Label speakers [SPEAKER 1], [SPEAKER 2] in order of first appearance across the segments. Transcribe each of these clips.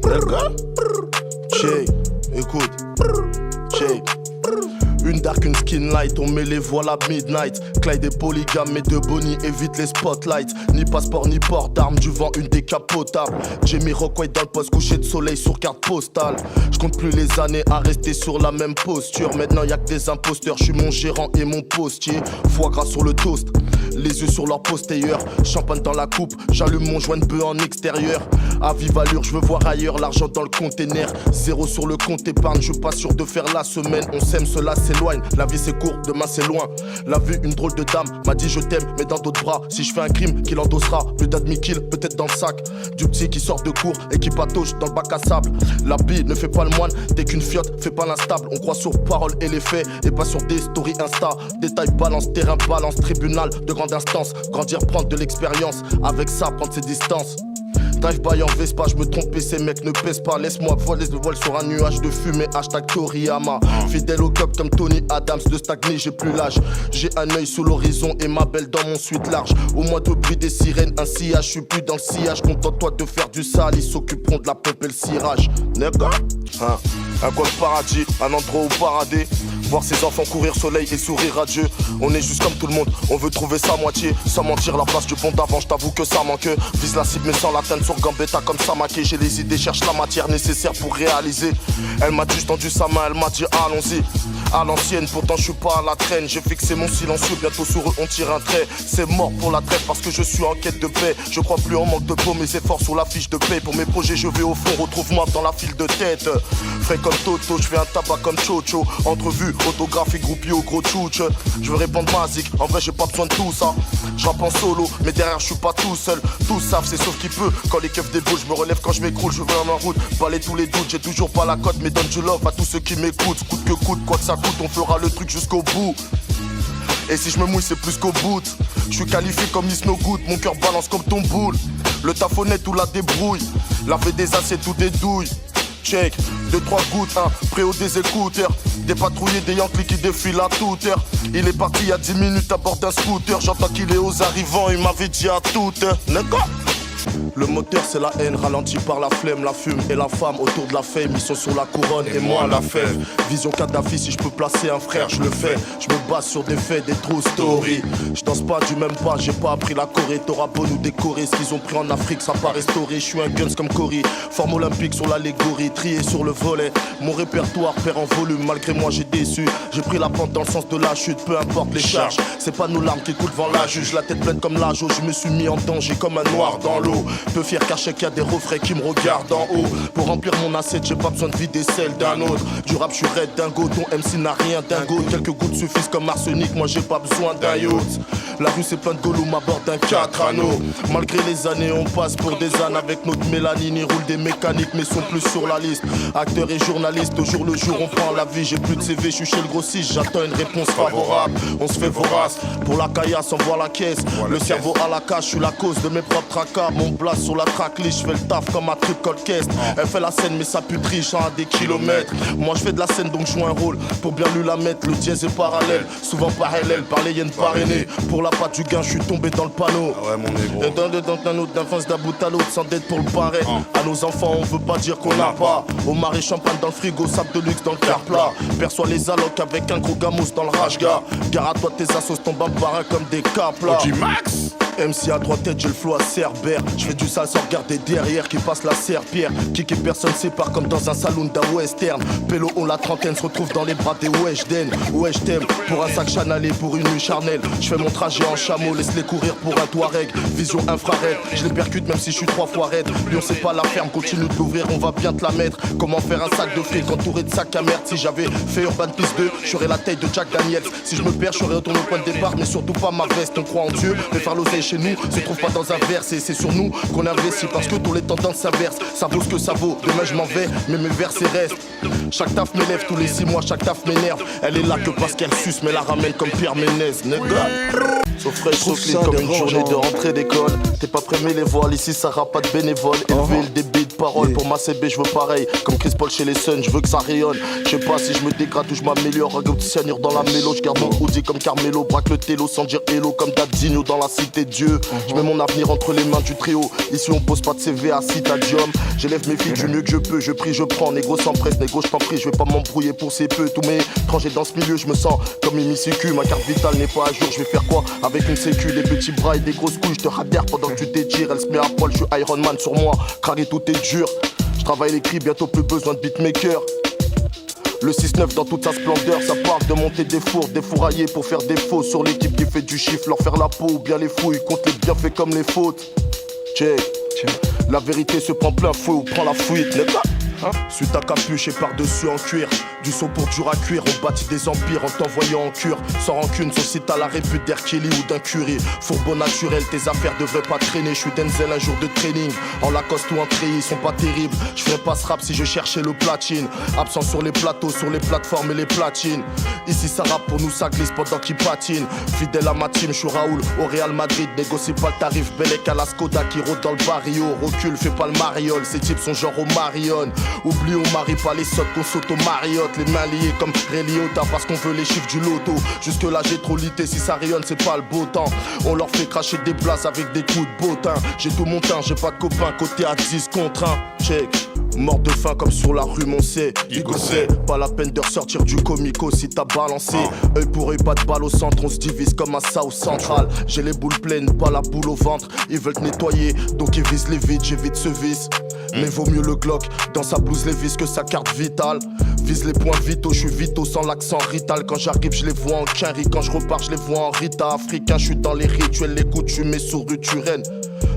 [SPEAKER 1] D'accord. Check, écoute. Check. Une dark, une skin light, on met les voiles à midnight. Clyde et polygame, mais de Bonnie évite les spotlights. Ni passeport, ni port d'armes, du vent, une décapotable. Jamie Rockway dans le poste, couché de soleil sur carte postale. Je compte plus les années à rester sur la même posture. Maintenant y'a que des imposteurs, je suis mon gérant et mon postier. Foie gras sur le toast, les yeux sur leur postérieur. Champagne dans la coupe, j'allume mon joint de bœuf en extérieur. À vive allure, je veux voir ailleurs, l'argent dans le container. Zéro sur le compte épargne, je suis pas sûr de faire la semaine. On s'aime, cela s'éloigne, la vie c'est court, demain c'est loin. La vue, une drôle de dame, m'a dit je t'aime, mais dans d'autres bras. Si je fais un crime, qu'il endossera, plus d'admi-kill, peut-être dans le sac. Du petit qui sort de cours et qui patauge dans le bac à sable. La bille ne fait pas le moine, t'es qu'une fiotte, fais pas l'instable. On croit sur parole et les faits, et pas sur des stories Insta. Détail, balance, terrain, balance, tribunal de grande instance. Grandir, prendre de l'expérience, avec ça, prendre ses distances. Drive by en Vespa, je me trompe et ces mecs ne pèsent pas. Laisse-moi voler le vol sur un nuage de fumée. Hashtag Toriyama. Fidèle au cup comme Tony Adams. De stagner, j'ai plus l'âge. J'ai un œil sous l'horizon et ma belle dans mon suite large. Au moins de bruit des sirènes, un sillage. Je suis plus dans le sillage. Contente-toi de faire du sale. Ils s'occuperont de la pompe et le cirage. D'accord, hein. Un golf paradis, un endroit où parader. Voir ses enfants courir soleil et sourire radieux. On est juste comme tout le monde, on veut trouver sa moitié. Sans mentir, la place du pont d'avant, je t'avoue que ça manque. Vise la cible mais sans l'atteindre sur Gambetta comme Samake. J'ai les idées, cherche la matière nécessaire pour réaliser. Elle m'a juste tendu sa main, elle m'a dit allons-y. À l'ancienne, pourtant je suis pas à la traîne. J'ai fixé mon silencieux, bientôt sur eux on tire un trait. C'est mort pour la traite parce que je suis en quête de paix. Je crois plus en manque de peau, mes efforts sur la fiche de paix. Pour mes projets je vais au fond, retrouve-moi dans la file de tête. Frais comme Toto, je fais un tabac comme Chocho. Entrevue, autographe et groupie au gros tchouch. Je veux répondre magique, en vrai j'ai pas besoin de tout ça. Je rappe en solo, mais derrière je suis pas tout seul. Tous savent, c'est sauf qui peut. Quand les keufs déboulent, je me relève quand je m'écroule. Je veux en route, balayer tous les doutes. J'ai toujours pas la cote, mais donne du love à tous ceux qui m'écoutent. Coûte que coûte, quoi que ça coûte, on fera le truc jusqu'au bout. Et si je me mouille c'est plus qu'au bout. Je suis qualifié comme Miss No Good, mon cœur balance comme ton boule. Le taf honnête ou la débrouille, laver des assiettes ou des douilles. Check, 2-3 gouttes, prêt au des écouteurs. Des patrouillés, des Yankees qui défilent à toute heure. Il est parti il y a 10 minutes à bord d'un scooter. J'entends qu'il est aux arrivants, il m'avait dit à toute heure. D'accord. Le moteur c'est la haine, ralenti par la flemme, la fume et la femme autour de la fame. Ils sont sur la couronne et moi la fève. Vision Kadhafi, si je peux placer un frère, je le fais. Je me base sur des faits, des true story. Je danse pas du même pas, j'ai pas appris la Corée. T'auras beau nous décorer, ce qu'ils ont pris en Afrique, ça pas restauré. Je suis un guns comme Cory, forme olympique sur l'allégorie, trié sur le volet. Mon répertoire perd en volume, malgré moi j'ai déçu. J'ai pris la pente dans le sens de la chute, peu importe les charges. C'est pas nos larmes qui coulent devant la juge, la tête pleine comme la jauge. Je me suis mis en danger comme un noir dans l'eau. Peu fier car je sais qu'il y a des refrains qui me regardent en haut. Pour remplir mon assiette, j'ai pas besoin de vider celle d'un autre. Du rap, je suis raide dingo, ton MC n'a rien dingo. Quelques gouttes suffisent comme arsenic, moi j'ai pas besoin d'un yacht. La rue c'est plein de gollum à bord d'un 4 anneaux. Malgré les années, on passe pour des ânes avec notre mélanine. Ils roulent des mécaniques mais sont plus sur la liste. Acteurs et journalistes, au jour le jour on prend la vie. J'ai plus de CV, je suis chez le grossiste, j'attends une réponse favorable. On se fait vorace, pour la caillasse on voit la caisse. Le cerveau à la cage, je suis la cause de mes propres tracas. Mon place sur la tracklist, je fais le taf comme un trip called Kest. Elle fait la scène mais ça pue triche à des kilomètres. Moi je fais de la scène donc je joue un rôle. Pour bien lui la mettre, le dièse est parallèle. Souvent parallèle, par les hyènes parrainées. Pour la patte du gain, je suis tombé dans le panneau.
[SPEAKER 2] Ah ouais mon négro.
[SPEAKER 1] Et dans un autre d'enfance d'un bout à l'autre, sans dette pour le pareil. À nos enfants on veut pas dire qu'on n'a pas. Au mari champagne dans le frigo, sac de luxe dans le car plat. Perçois les allocs avec un gros gamos dans le rashga. Gare à toi tes assos tombent en parrain comme des caplas.
[SPEAKER 2] Max.
[SPEAKER 1] MC à droite tête, j'ai le flow à Cerbère. Je fais du sale sans regarder derrière qui passe la serpillère. Kick et personne sépare comme dans un saloon d'un western. Pélo on la trentaine se retrouve dans les bras des Weshden. Ouais je t'aime pour un sac Chanel et pour une nuit charnelle. Je fais mon trajet en chameau, laisse-les courir pour un Touareg. Vision infrared, je les percute même si je suis 3 fois raide. Lui on sait pas la ferme, continue de l'ouvrir, on va bien te la mettre. Comment faire un sac de fric entouré de sacs à merde. Si j'avais fait Urban Peace 2, j'aurais la taille de Jack Daniels. Si je me perds, j'aurais retourné au point de départ, mais surtout pas ma veste. On croit en Dieu, mais faire l'oseille chez nous se trouve pas dans un verse et c'est sur nous qu'on investit parce que tous les tendances s'inversent. Ça vaut ce que ça vaut, demain je m'en vais, mais mes versets restent. Chaque taf m'élève tous les 6 mois, chaque taf m'énerve. Elle est là que parce qu'elle suce, mais la ramène comme Pierre Ménez, nègre. So fresh, so clean comme une journée de rentrée d'école. T'es pas prêt mais les voiles, ici ça rappe pas de bénévoles. Élever le débit de parole. Pour ma CB je veux pareil, comme Chris Paul chez les Suns, je veux que ça rayonne. Je sais pas si je me dégrade ou je m'améliore. Un goût de cyanure dans la mélo, je garde mon hoodie comme Carmelo. Braque le télo sans dire hello comme Dadinho dans la cité de Dieu. Je mets mon avenir entre les mains du trio. Ici on pose pas de CV à Citadium. J'élève mes filles du mieux que je peux, je prie, je prends. Négo sans presse, négo je t'en prie, je vais pas m'embrouiller pour ces peu. Tous mes étrangers dans ce milieu, je me sens comme Mimi CQ. Ma carte vitale n'est pas à jour, je vais faire quoi avec une sécu, des petits bras et des grosses couilles. Je te radère pendant que tu t'étires. Elle se met à poil, je suis Iron Man sur moi. Craquer tout est dur. Je travaille les cris, bientôt plus besoin de beatmaker. Le 6-9 dans toute sa splendeur, ça parle de monter des fours, défourailler pour faire des faux sur l'équipe qui fait du chiffre, leur faire la peau ou bien les fouilles, compte les bienfaits comme les fautes. Check. La vérité se prend plein fouet ou prend la fuite, n'est pas? Suis ta capuche et par-dessus en cuir. Du son pour dur à cuire, on bâtit des empires en t'envoyant en cure. Sans rancune, sauf si t'as la répute d'Hercule ou d'un curé. Fourbeau naturel, tes affaires devraient pas traîner. Je suis Denzel un jour de training. En Lacoste ou en treillis, ils sont pas terribles. Je ferais pas ce rap si je cherchais le platine. Absent sur les plateaux, sur les plateformes et les platines. Ici ça rappe pour nous, ça glisse pendant qu'ils patinent. Fidèle à ma team, je suis Raoul au Real Madrid. Négocie pas le tarif, Bellec à la Skoda qui rôde dans le barrio. Recule, fais pas le mariole, ces types sont genre au Marion. Oublie, on marie pas les sottes qu'on saute au Marriott. Les mains liées comme Ray Liotta parce qu'on veut les chiffres du loto. Jusque là j'ai trop lité, si ça rayonne c'est pas le beau temps. On leur fait cracher des places avec des coups de bottin. J'ai tout mon temps, j'ai pas de copains, côté à 10 contre 1. Check. Mort de faim comme sur la rue Moncey. Igo c'est pas la peine de ressortir du comico si t'as balancé. Œil pour œil, pas de balle au centre, on se divise comme à South Central. J'ai les boules pleines, pas la boule au ventre. Ils veulent te nettoyer, donc ils visent les vides, j'évite ce vice. Mais vaut mieux le Glock dans sa blouse Levi's que sa carte vitale. Vise les points vitaux, je suis vito sans l'accent rital. Quand j'arrive je les vois en quinri, quand je repars je les vois en Rita. Africain, je suis dans les rituels, les coutumes et sourds tu rennes.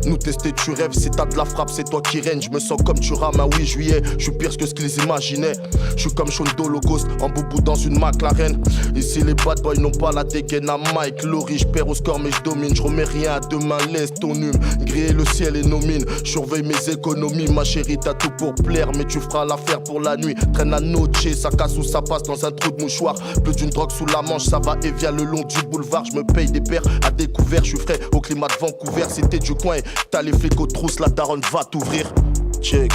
[SPEAKER 1] Nous tester tu rêves, si t'as de la frappe c'est toi qui règne. Je me sens comme tu rames un 8 juillet. Je suis pire que ce qu'ils imaginaient. Je suis comme Sean Dolo Ghost en boubou dans une McLaren. Ici les bad boys n'ont pas la dégaine à Mike Laurie. Je perds au score mais je domine. Je remets rien à demain, laisse ton hume. Griller le ciel et nos mines. Je surveille mes économies. Ma chérie t'as tout pour plaire mais tu feras l'affaire pour la nuit. Traîne à noche, ça casse ou ça passe dans un trou de mouchoir. Plus d'une drogue sous la manche, ça va et vient le long du boulevard. Je me paye des paires à découvert. Je suis frais au climat de Vancouver. Si t'es du coin, t'as les flics aux trousses, la daronne va t'ouvrir. Check.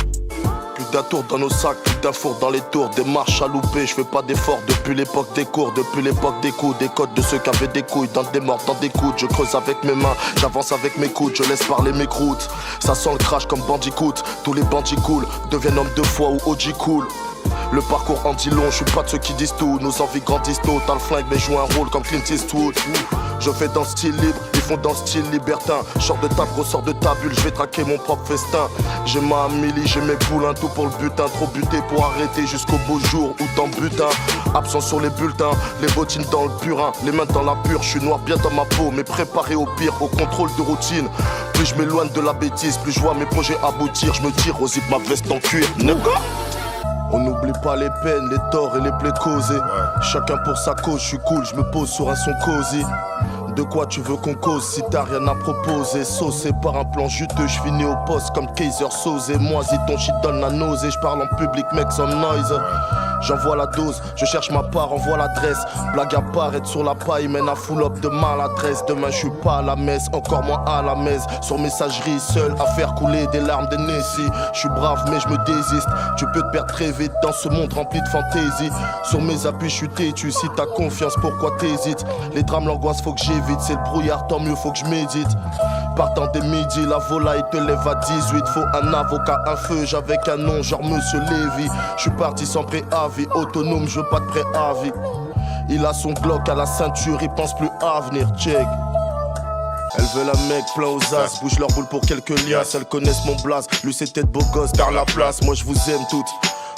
[SPEAKER 1] Plus d'un tour dans nos sacs, plus d'un four dans les tours. Des marches à louper, je fais pas d'efforts depuis l'époque des cours, depuis l'époque des coups, des codes de ceux qui avaient des couilles, dans des morts, dans des coudes. Je creuse avec mes mains, j'avance avec mes coudes, je laisse parler mes croûtes. Ça sent le crash comme Bandicoot, tous les bandits cool deviennent hommes de foi ou OG cool. Le parcours en dit long, je suis pas de ceux qui disent tout. Nos envies grandissent tôt, t'as le flingue mais joue un rôle comme Clint Eastwood. Je fais dans le style libre, ils font dans le style libertin. Sors de ta grosse, sors de ta bulle, je vais traquer mon propre festin. J'ai ma Amélie, j'ai mes poulains, tout pour le butin. Trop buté pour arrêter jusqu'au beau jour ou dans butin. Absent sur les bulletins, les bottines dans le purin, les mains dans la pure. Je suis noir bien dans ma peau, mais préparé au pire, au contrôle de routine. Plus je m'éloigne de la bêtise, plus je vois mes projets aboutir. Je me tire aux zip ma veste en cuir. On n'oublie pas les peines, les torts et les plaies causées. Chacun pour sa cause, je suis cool, je me pose sur un son cosy. De quoi tu veux qu'on cause si t'as rien à proposer? Saucé par un plan juteux, je finis au poste comme Kaiser Soze. Moi si ton shit donne la nausée, je parle en public mec sans noise. J'envoie la dose, je cherche ma part, envoie l'adresse. Blague à part, être sur la paille, mène à full up de maladresse. Demain je suis pas à la messe, encore moins à la messe. Sur messagerie, seul à faire couler des larmes de Nessie. Je suis brave mais je me désiste, tu peux te perdre très vite dans ce monde rempli de fantaisie. Sur mes appuis je suis têtu, si t'as confiance pourquoi t'hésites? Les drames, l'angoisse faut que j'évite, c'est le brouillard tant mieux faut que je médite. Partant des midis, la volaille te lève à 18. Faut un avocat, un feuge avec un nom genre Monsieur Lévy. Je suis parti sans préavis, autonome, je veux pas de préavis. Il a son Glock à la ceinture, il pense plus à venir, check. Elles veulent un mec plein aux as, bouge leur boule pour quelques liasses. Elles connaissent mon blaze, lui c'est tête beau gosse, par la place. Moi je vous aime toutes,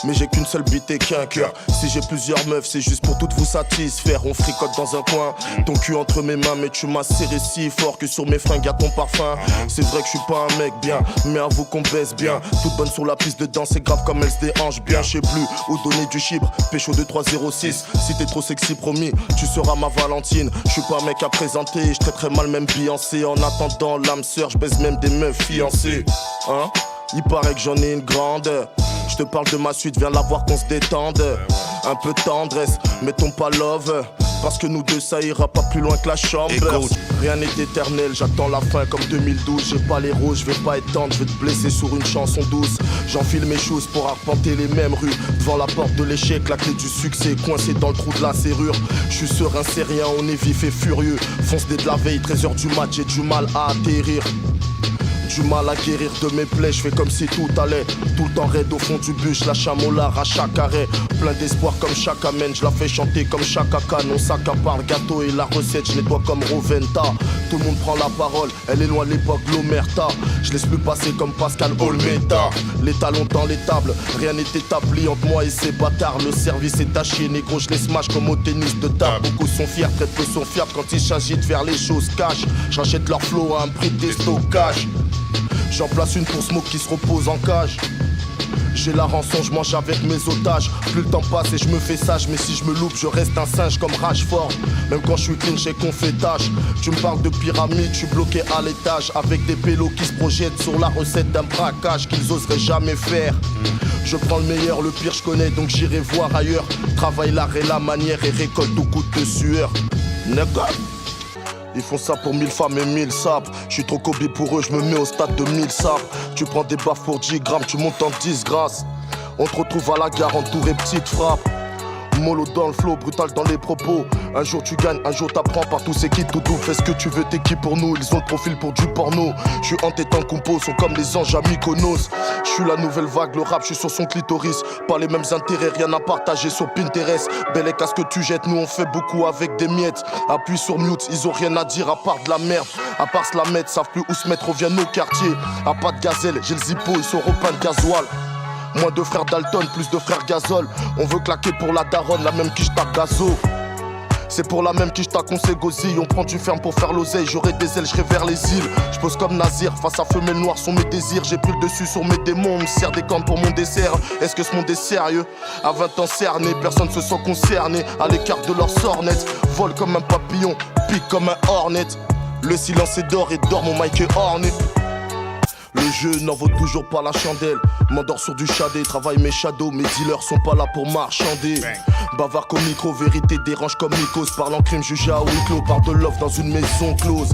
[SPEAKER 1] mais j'ai qu'une seule bite et qu'un cœur. Si j'ai plusieurs meufs, c'est juste pour toutes vous satisfaire. On fricote dans un coin, ton cul entre mes mains, mais tu m'as serré si fort que sur mes fringues y'a ton parfum. C'est vrai que je suis pas un mec bien, mais avoue qu'on baisse bien. Toute bonne sur la piste de danse, c'est grave comme elle se déhanche bien. Je sais plus où donner du chibre, pécho 2306. Si t'es trop sexy promis, tu seras ma Valentine. Je suis pas un mec à présenter, je traiterai mal même Beyoncé. En attendant l'âme sœur, je baise même des meufs fiancées. Hein? Il paraît que j'en ai une grande. Je te parle de ma suite, viens la voir qu'on se détende. Un peu de tendresse, mettons pas love. Parce que nous deux ça ira pas plus loin que la chambre. Rien n'est éternel, j'attends la fin comme 2012. J'ai pas les roses, je vais pas être tendre, je vais te blesser sur une chanson douce. J'enfile mes choses pour arpenter les mêmes rues. Devant la porte de l'échec, la clé du succès coincée dans le trou de la serrure. Je suis serein, c'est rien, on est vif et furieux. Fonce dès de la veille, 13h du match, j'ai du mal à atterrir. Du mal à guérir de mes plaies, je fais comme si tout allait. Tout le temps raide au fond du bus, lâche un molar à chaque arrêt. Plein d'espoir comme chaque amène, je la fais chanter comme Chaka Khan. On s'accapare le gâteau et la recette, je nettoie comme Roventa. Tout le monde prend la parole, elle est loin de l'époque l'omerta. Je laisse plus passer comme Pascal Olmeta. Les talons dans les tables, rien n'est établi entre moi et ces bâtards. Le service est à chier, négro, je les smash comme au tennis de table. Beaucoup sont fiers, très peu sont fiables quand il s'agit de faire les choses cash. J'achète leur flow à un prix de stockage. J'en place une pour Smoke qui se repose en cage. J'ai la rançon, je mange avec mes otages. Plus le temps passe et je me fais sage. Mais si je me loupe, je reste un singe comme Rashford. Même quand je suis clean, j'ai qu'on fait tâche. Tu me parles de pyramide, je suis bloqué à l'étage. Avec des pélos qui se projettent sur la recette d'un braquage qu'ils oseraient jamais faire. Je prends le meilleur, le pire je connais, donc j'irai voir ailleurs. Travaille l'art et la manière et récolte au coup de sueur. Nigga. Ils font ça pour 1000 femmes et 1000 sapes. Je suis trop Kobe pour eux, je me mets au stade de 1000 sapes. Tu prends des baffes pour 10 grammes, tu montes en disgrâce. On te retrouve à la gare entouré petite frappe. Mollo dans le flow, brutal dans les propos. Un jour tu gagnes, un jour t'apprends par tous ces kids doudou. Fais ce que tu veux, t'es qui pour nous, ils ont le profil pour du porno. Je suis entêtant, compo, sont comme les anges à Mykonos. Je suis la nouvelle vague, le rap, je suis sur son clitoris. Pas les mêmes intérêts, rien à partager sur Pinterest. Bel est qu'à ce que tu jettes, nous on fait beaucoup avec des miettes. Appuie sur mute, ils ont rien à dire à part de la merde. À part se la mettre, savent plus où se mettre, reviennent au quartier. À pas de gazelle, j'ai le zippo, ils sont repeints de gasoil. Moins de frères Dalton, plus de frères Gazole. On veut claquer pour la daronne, la même quiche t'a gazo. C'est pour la même quiche t'a qu'on s'égosille. On prend du ferme pour faire l'oseille, j'aurai des ailes, j'serai vers les îles. J'pose comme Nazir, face à femelle noire sont mes désirs. J'ai pris le dessus sur mes démons, on me sert des cornes pour mon dessert. Est-ce que ce monde est sérieux? À 20 ans cerné, personne se sent concerné. À l'écart de leur sornette, vole comme un papillon, pique comme un hornet. Le silence est d'or et d'or, mon mic est orné. Le jeu n'en vaut toujours pas la chandelle. M'endors sur du shadé, travaille mes shadows. Mes dealers sont pas là pour marchander. Bavard comme micro, vérité dérange comme Nikos. Parle en crime, jugé à huis clos. Par de love dans une maison close.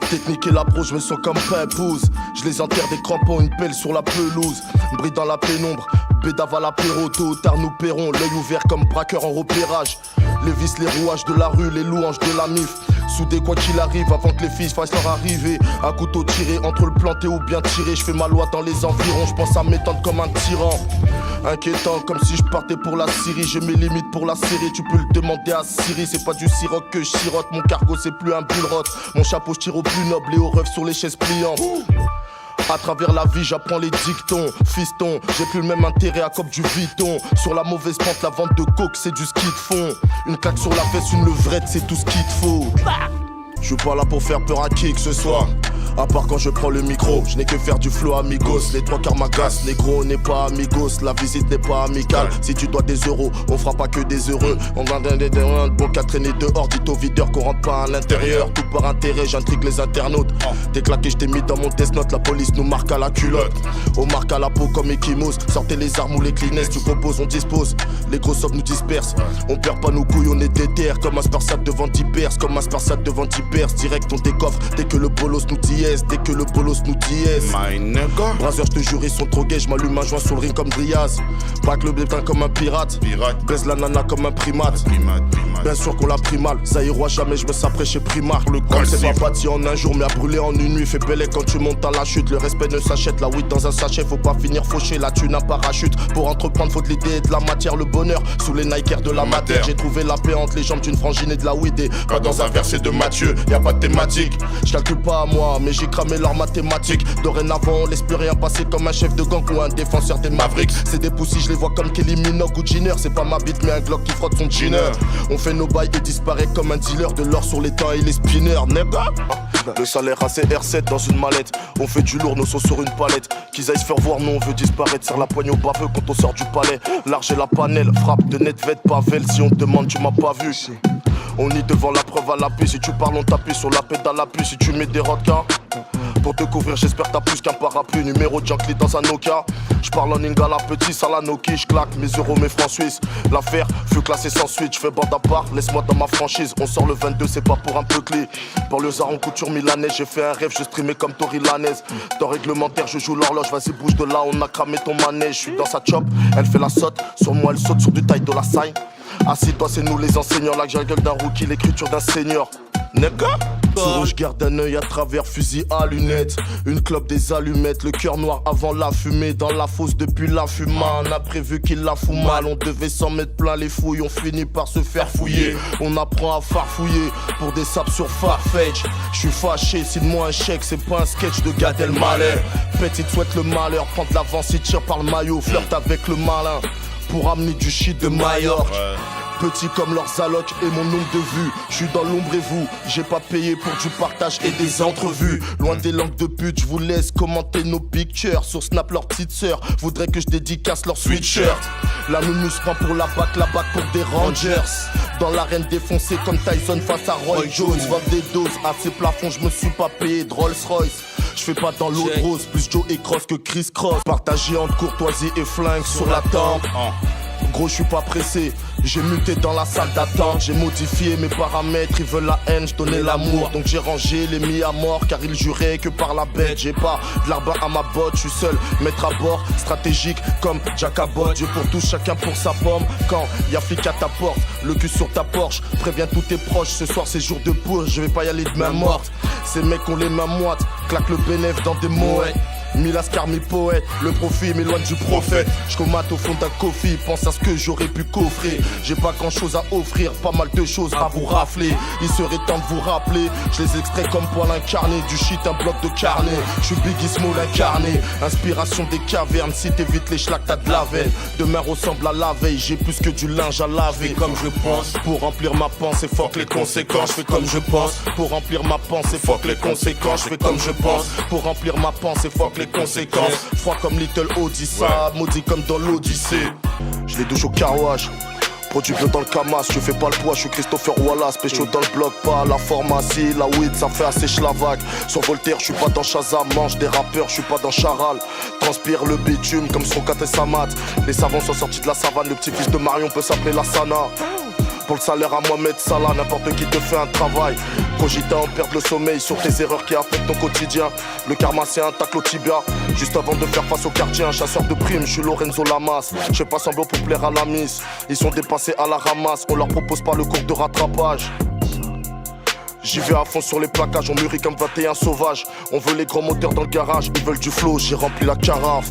[SPEAKER 1] Technique et l'approche, je me sens comme Pimpouz. Je les enterre des crampons, une pelle sur la pelouse. Brille dans la pénombre, bédave à l'apéro. Tôt ou tard nous paierons, l'œil ouvert comme braqueur en repérage. Les vis, les rouages de la rue, les louanges de la mif. Soudé quoi qu'il arrive avant que les filles fassent leur arrivée. À couteau tiré entre le planté ou bien tiré. Je fais ma loi dans les environs, je pense à m'étendre comme un tyran. Inquiétant comme si je partais pour la Syrie. J'ai mes limites pour la série, tu peux le demander à Siri. C'est pas du siroc que je sirote, mon cargo c'est plus un bullrot. Mon chapeau je tire au plus noble et au rêve sur les chaises pliantes. À travers la vie j'apprends les dictons. Fiston, j'ai plus le même intérêt à cop du Vuitton. Sur la mauvaise pente, la vente de coke c'est du ski de fond. Une claque sur la fesse, une levrette c'est tout ce qu'il te faut. Je suis pas là pour faire peur à qui que ce soit. À part quand je prends le micro, je n'ai que faire du flow amigos. Les trois quarts m'agacent, négro on n'est pas amigos. La visite n'est pas amicale, si tu dois des euros, on fera pas que des heureux. On a des bon qu'à traîner dehors, dites au videur qu'on rentre pas à l'intérieur. Tout par intérêt, j'intrigue les internautes. T'es claqué, je t'ai mis dans mon test note, la police nous marque à la culotte. On marque à la peau comme Ekimos, sortez les armes ou les Kleenex, tu proposes, on dispose. Les gros sobs nous dispersent, on perd pas nos couilles, on est déter. Comme un sparsade devant Tibers, comme un sparsade devant Tibers. Direct on décoffre, dès que le bolos nous dit dès que le bolos nous dit
[SPEAKER 2] My nigga.
[SPEAKER 1] Brazzers, je te jure, ils sont trop gays. J'm'allume un joint sur le ring comme Driaz. Pack le bébé comme un pirate. Baise la nana comme un primate. Bien sûr qu'on l'a pris mal. Ça ira jamais, je me saperai chez Primark. Le corps c'est pas bâti en un jour, mais à brûler en une nuit. Fait belle quand tu montes à la chute. Le respect ne s'achète. La weed dans un sachet, faut pas finir fauché. La thune un parachute. Pour entreprendre, faut de l'idée et de la matière. Le bonheur sous les Nikers de la matière. J'ai trouvé la paix entre les jambes d'une frangine et de la weed. Et pas dans un verset de Matthieu, y a pas de thématique. J'calcule pas à moi, mais j'ai cramé leurs mathématiques. Dorénavant, on laisse plus rien passer comme un chef de gang ou un défenseur des Mavericks. C'est des poussis, je les vois comme Kelly Minogue ou Jenner. C'est pas ma bite, mais un Glock qui frotte son jeaner. On fait nos bails et disparaît comme un dealer. De l'or sur les temps et les spinners, nigga. Le salaire à CR7 dans une mallette. On fait du lourd, nos sauts sur une palette. Qu'ils aillent se faire voir, nous on veut disparaître. Serre la poigne au baveux quand on sort du palais. Large et la panelle, frappe de Netvet, Pavel. Si on te demande, tu m'as pas vu. On y devant la preuve à l'appui. Si tu parles, on t'appuie sur la pédale à l'appui. Si tu mets des rodkas, Pour te couvrir, j'espère t'as plus qu'un parapluie. Numéro de Jankli dans un Nokia. J'parle en Ingala, petit Salanoki. J'claque mes euros, mes francs suisses. L'affaire fut classée sans suite. J'fais bande à part, laisse-moi dans ma franchise. On sort le 22, c'est pas pour un peu clé. Pour le Zaron couture milanais, j'ai fait un rêve, je streamais comme Tori Lanez. Temps réglementaire, je joue l'horloge, vas-y bouge de là, on a cramé ton manège. J'suis dans sa chop, elle fait la saute. Sur moi, elle saute sur du taille de la saille. Assis-toi, c'est nous les enseignants. Là que j'ai la gueule d'un rookie, l'écriture d'un senior. Nega? Sous je garde un œil à travers fusil à lunettes. Une clope des allumettes, le cœur noir avant la fumée. Dans la fosse depuis la fuma, on a prévu qu'il la fout mal. On devait s'en mettre plein les fouilles, on finit par se faire fouiller. On apprend à farfouiller pour des saps sur Farfetch. J'suis fâché, signe-moi un chèque, c'est pas un sketch de Gad Elmaleh. Petite souhaite le malheur, prendre l'avance, il tire par le maillot. Flirte avec le malin pour amener du shit de Majorque. Petit comme leurs allocs et mon nombre de vues. J'suis dans l'ombre et vous, j'ai pas payé pour du partage et des entrevues. Loin des langues de pute, j'vous laisse commenter nos pictures. Sur Snap, leur petite sœur voudrait que je dédicace leur sweatshirt. La nounou se prend pour la bac pour des Rangers. Dans l'arène défoncée comme Tyson face à Roy Jones. Vendre des doses à ces plafonds, j'me suis pas payé de Rolls Royce. J'fais pas dans l'eau de rose, plus Joe et Cross que Chris Cross. Partagé entre courtoisie et flingue sur la tempe. Gros, je suis pas pressé, j'ai muté dans la salle d'attente. J'ai modifié mes paramètres, ils veulent la haine, je donnais l'amour. Donc j'ai rangé les mis à mort, car ils juraient que par la bête. J'ai pas de l'arbre à ma botte, je suis seul, maître à bord. Stratégique comme Jack à botte, Dieu pour tous, chacun pour sa pomme. Quand y'a flic à ta porte, le cul sur ta Porsche. Préviens tous tes proches, ce soir c'est jour de purge. Je vais pas y aller de main morte, ces mecs ont les mains moites. Claque le bénéf dans des moettes. Milascar mes poètes, le profit m'éloigne du prophète. J'comate au fond d'un coffee, pense à ce que j'aurais pu coffrer. J'ai pas grand chose à offrir, pas mal de choses à vous rafler. Il serait temps de vous rappeler, je les extrais comme poil incarné. Du shit un bloc de carnet, j'suis Biggie Small incarné. Inspiration des cavernes, si t'évites les schlacs t'as de la veine. Demain ressemble à la veille, j'ai plus que du linge à laver. Comme je pense, pour remplir ma pensée, fuck les conséquences. J'fais comme je pense, pour remplir ma pensée, fuck les conséquences. J'fais comme je pense, pour remplir ma pensée, fuck les conséquences. Froid comme Little Odyssa, maudit comme dans l'Odyssée. Je les douche au carouage, produit bleu dans le camas. Je fais pas le poids, je suis Christopher Wallace. Pécho dans le bloc, pas à la pharmacie. La weed ça fait assez schlavac. Sur Voltaire, je suis pas dans Shazam. Mange des rappeurs, je suis pas dans Charal. Transpire le bitume comme son et Samat. Les savants sont sortis de la savane. Le petit-fils de Marion peut s'appeler Lassana. Pour le salaire à Mohamed Salah, n'importe qui te fait un travail. Cogita en perdre le sommeil sur tes erreurs qui affectent ton quotidien. Le karma c'est un tacle au tibia. Juste avant de faire face au quartier, un chasseur de primes, je suis Lorenzo Lamas. Je fais pas semblant pour plaire à la miss. Ils sont dépassés à la ramasse, on leur propose pas le cours de rattrapage. J'y vais à fond sur les plaquages, on mûrit comme 21 sauvages. On veut les grands moteurs dans le garage, ils veulent du flow, j'ai rempli la carafe.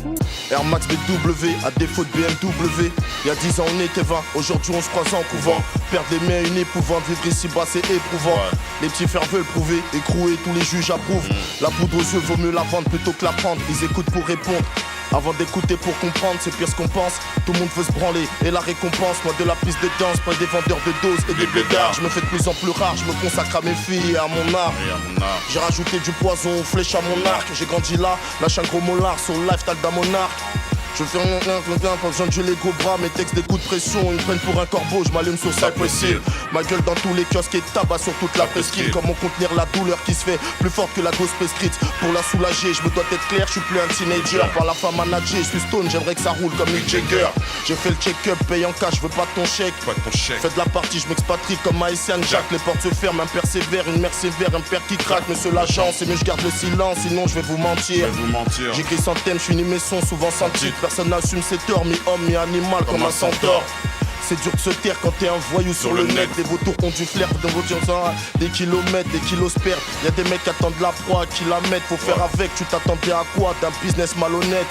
[SPEAKER 1] Air Max BW, à défaut de BMW. Il y a 10 ans on était 20, aujourd'hui on se croise en couvent. Perdre les mains une épouvante, vivre ici bas c'est éprouvant. Les petits frères veulent prouver, écrouer, tous les juges approuvent. La poudre aux yeux vaut mieux la vendre plutôt que la prendre, ils écoutent pour répondre. Avant d'écouter pour comprendre, c'est pire ce qu'on pense. Tout le monde veut se branler et la récompense. Moi de la piste de danse, pas des vendeurs de doses et des blédards. Je me fais de plus en plus rare, je me consacre à mes filles et à mon art. J'ai rajouté du poison aux flèches à mon arc. J'ai grandi là, lâche un gros molar sur le lifestyle d'un monarque. Je fais pas besoin de jouer les gros bras, mes textes des coups de pression, ils me prennent pour un corbeau, je m'allume sur Cypress Hill. Ma gueule dans tous les kiosques et tabac sur toute la presqu'île. Comment contenir la douleur qui se fait plus forte que la dose prescrite. Pour la soulager, je me dois être clair, je suis plus un teenager. Par la femme managée, je suis stone, j'aimerais que ça roule comme Mick Jagger. J'ai fait le check-up, paye en cash, je veux pas ton chèque. Fais de la partie, je m'expatrie comme Haïtian Jack. Les portes se ferment, un père sévère, une mère sévère, un père qui craque. Monsieur l'agent, c'est mieux je garde le silence, sinon je vais vous mentir. J'écris sans thème, je finis mes sons souvent sans titre. Personne n'assume ses torts, mi-homme, mi-animal comme un centaure. C'est dur de se taire quand t'es un voyou sur le net. Les vautours ont du flair dans vos des kilomètres, des kilos se perdent. Y'a des mecs qui attendent la proie, qui la mettent. Faut faire avec, tu t'attendais à quoi? D'un business malhonnête.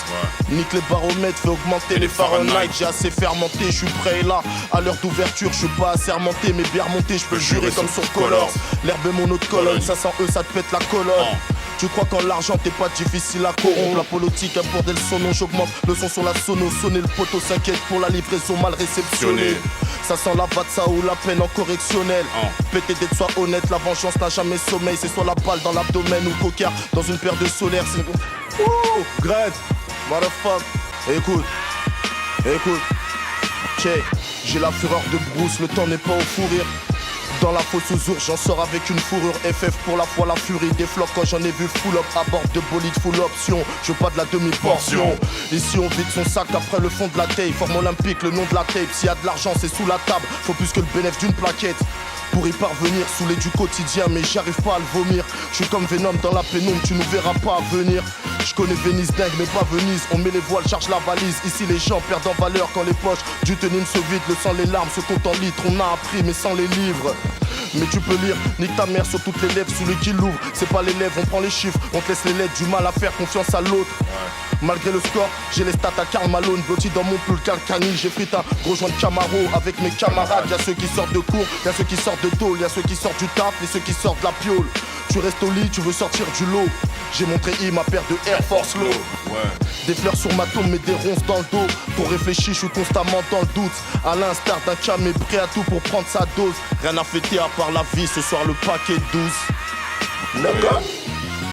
[SPEAKER 1] Nique les baromètres, fais augmenter les Fahrenheit. J'ai assez fermenté, je suis prêt et là. À l'heure d'ouverture, je suis pas assermenté, mais bien remonté, je peux jurer comme sur Colors. L'herbe est mon autre colonne, 500 E, ça te pète la colonne. Tu crois qu'en l'argent t'es pas difficile à corrompre. La politique, un bordel sonore, j'augmente le son sur la sono. Sonner le poteau s'inquiète pour la livraison mal réceptionnée. Ça sent la vatsa ou la peine en correctionnel. Pété d'être soit honnête, la vengeance n'a jamais sommeil. C'est soit la balle dans l'abdomen ou coquard dans une paire de solaires. C'est Greg, motherfucker. Écoute, check. J'ai la fureur de Bruce, le temps n'est pas au fou rire. Dans la fosse aux ours, j'en sors avec une fourrure FF pour la foi, la furie des flocs. Quand j'en ai vu full up à bord de bolide full option, je veux pas de la demi-portion. Ici on vide son sac après le fond de la taille. Forme olympique, le nom de la tape. S'il y a de l'argent c'est sous la table, faut plus que le bénéfice d'une plaquette. Pour y parvenir, saoulé du quotidien, mais j'arrive pas à le vomir. Je suis comme Venom dans la pénombre, tu nous verras pas venir. Je connais Venise dingue, mais pas Venise. On met les voiles, charge la valise. Ici les gens perdent en valeur quand les poches du tenime se vident. Le sang, les larmes se comptent en litres. On a appris, mais sans les livres. Mais tu peux lire, nique ta mère sur toutes les lèvres, celui qui l'ouvre. C'est pas les lèvres, on prend les chiffres, on te laisse les lettres, du mal à faire confiance à l'autre. Malgré le score, j'ai les stats à Karl Malone, blotti dans mon pull calcani. J'ai pris un gros joint de Camaro avec mes camarades. Y'a ceux qui sortent de cours, y'a ceux qui sortent de tôle, y'a ceux qui sortent du taf et ceux qui sortent de la piole. Tu restes au lit, tu veux sortir du lot. J'ai montré ma paire de Air Force Low. Des fleurs sur ma tombe mais des ronces dans le dos. Pour réfléchir, je suis constamment dans le doute. À l'instar d'un camé prêt à tout pour prendre sa dose. Rien à fêter à part la vie, ce soir le paquet 12. D'accord.